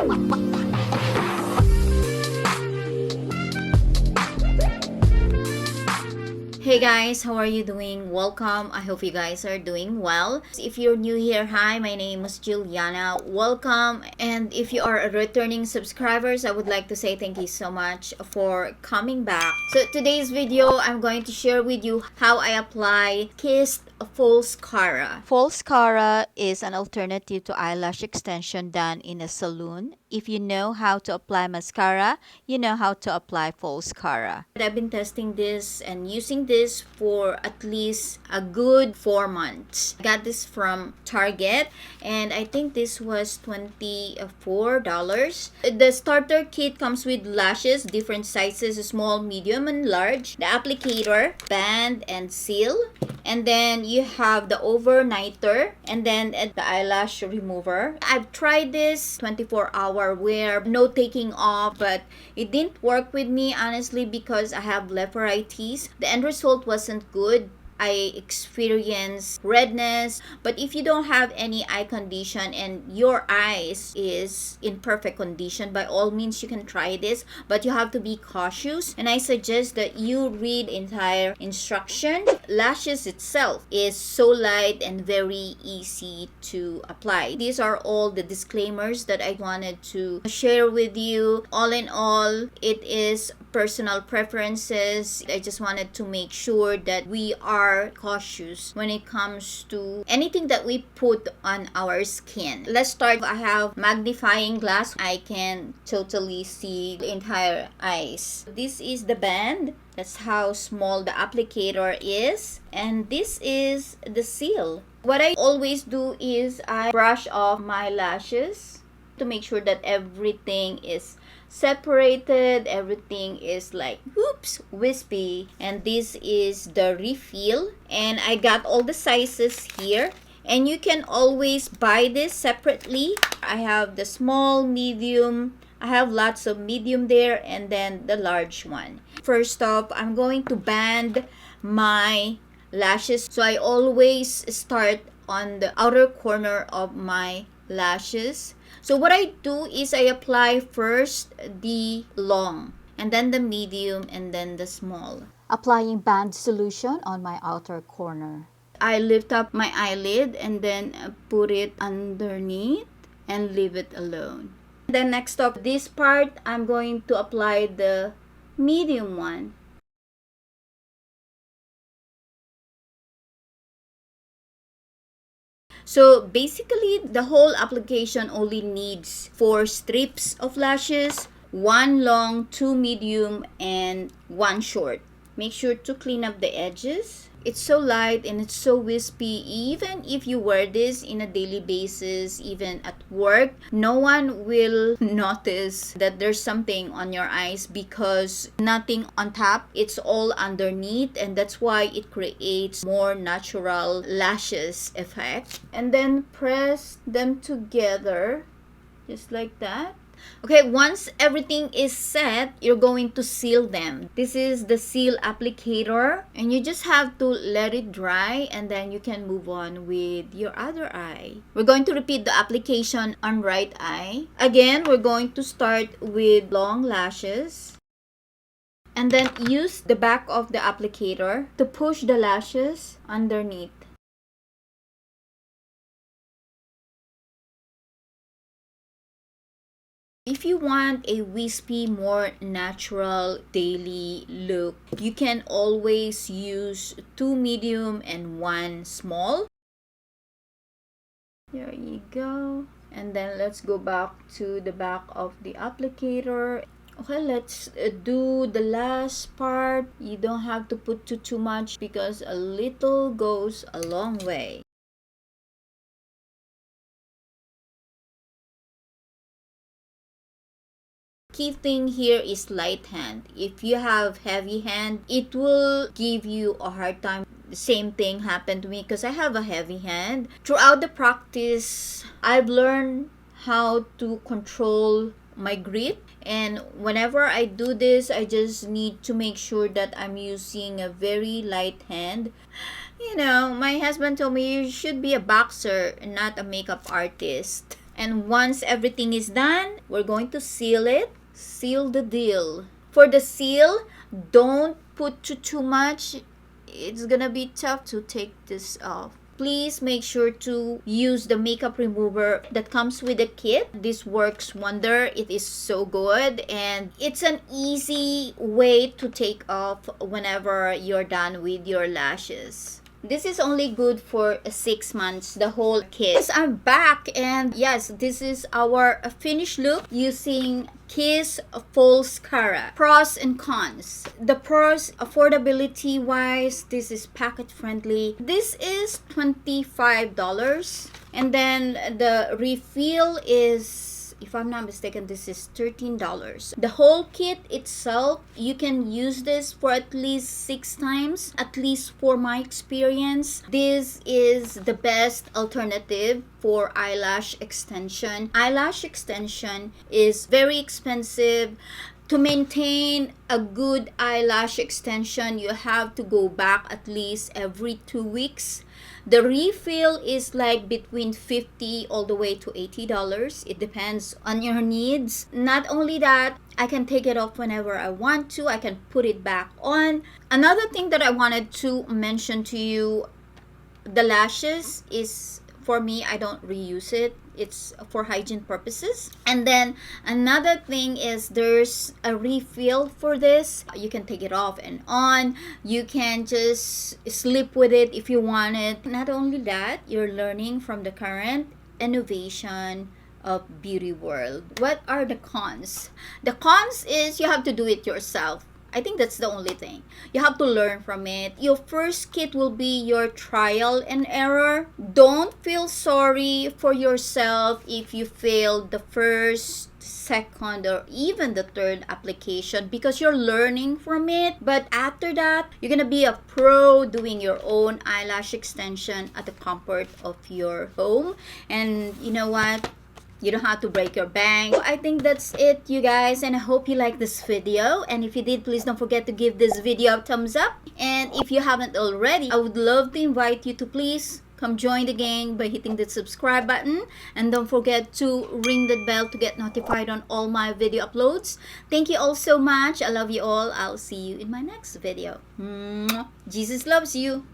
Hey guys, how are you doing? Welcome. I hope you guys are doing well. If you're new here, hi, my name is Juliana. Welcome. And if you are a returning subscribers, I would like to say thank you so much for coming back. So today's video, I'm going to share with you how I apply kissed Falscara. Falscara is an alternative to eyelash extension done in a salon. If you know how to apply mascara, you know how to apply Falscara. I've been testing this and using this for at least a good 4 months. I got this from Target and I think this was $24. The starter kit comes with lashes, different sizes, small, medium, and large. The applicator, band, and seal. And then you have the overnighter and then the eyelash remover. I've tried this 24-hour wear, no taking off, but it didn't work with me honestly because I have blepharitis. The end result wasn't good. I experienced redness, but if you don't have any eye condition and your eyes is in perfect condition, by all means you can try this, but you have to be cautious and I suggest that you read entire instruction. Lashes itself is so light and very easy to apply. These are all the disclaimers that I wanted to share with you. All in all, it is personal preferences. I just wanted to make sure that we are cautious when it comes to anything that we put on our skin. Let's start. I have magnifying glass. I can totally see the entire eyes. This is the band. That's how small the applicator is. And this is the seal. What I always do is I brush off my lashes to make sure that everything is separated, everything is like oops wispy. And this is the refill and I got all the sizes here and you can always buy this separately. I have the small, medium, I have lots of medium there, and then the large one. First up, I'm going to band my lashes, so I always start on the outer corner of my lashes. So what I do is I apply first the long and then the medium and then the small. Applying band solution on my outer corner. I lift up my eyelid and then put it underneath and leave it alone. Then next up, this part, I'm going to apply the medium one. So basically, the whole application only needs 4 strips of lashes, 1 long, 2 medium, and 1 short. Make sure to clean up the edges. It's so light and it's so wispy. Even if you wear this in a daily basis, even at work, no one will notice that there's something on your eyes because nothing on top, it's all underneath, and that's why it creates more natural lashes effect. And then press them together just like that. Okay, once everything is set, you're going to seal them. This is the seal applicator and you just have to let it dry and then you can move on with your other eye. We're going to repeat the application on right eye. Again, we're going to start with long lashes and then use the back of the applicator to push the lashes underneath. If you want a wispy, more natural daily look, you can always use 2 medium and 1 small. There you go. And then let's go back to the back of the applicator. Okay, let's do the last part. You don't have to put too much because a little goes a long way. Key thing here is light hand. If you have heavy hand, it will give you a hard time. The same thing happened to me because I have a heavy hand. Throughout the practice, I've learned how to control my grip, and whenever I do this, I just need to make sure that I'm using a very light hand. You know, my husband told me you should be a boxer and not a makeup artist. And once everything is done, we're going to seal it. Seal the deal. For the seal, don't put too much. It's gonna be tough to take this off. Please make sure to use the makeup remover that comes with the kit. This works wonder. It is so good, and it's an easy way to take off whenever you're done with your lashes. This is only good for 6 months, the whole kit. Yes, I'm back, and yes, this is our finished look using Kiss Falscara. Pros and cons. The pros, affordability wise, this is pocket friendly. This is $25, and then the refill is, if I'm not mistaken, this is $13. The whole kit itself, you can use this for at least 6 times, at least for my experience. This is the best alternative for eyelash extension. Eyelash extension is very expensive. To maintain a good eyelash extension, you have to go back at least every 2 weeks. The refill is like between $50 all the way to $80. It depends on your needs. Not only that, I can take it off whenever I want to. I can put it back on. Another thing that I wanted to mention to you, the lashes is, for me, I don't reuse it. It's for hygiene purposes. And then another thing is there's a refill for this. You can take it off and on. You can just sleep with it if you want it. Not only that, you're learning from the current innovation of beauty world. What are the cons? The cons is you have to do it yourself. I think that's the only thing. You have to learn from it. Your first kit will be your trial and error. Don't feel sorry for yourself if you failed the first, second, or even the third application, because you're learning from it. But after that, you're gonna be a pro doing your own eyelash extension at the comfort of your home. And you know what? You don't have to break your bank. So I think that's it, you guys, and I hope you like this video. And if you did, please don't forget to give this video a thumbs up. And if you haven't already, I would love to invite you to please come join the gang by hitting the subscribe button. And don't forget to ring the bell to get notified on all my video uploads. Thank you all so much. I love you all. I'll see you in my next video. Mwah. Jesus loves you.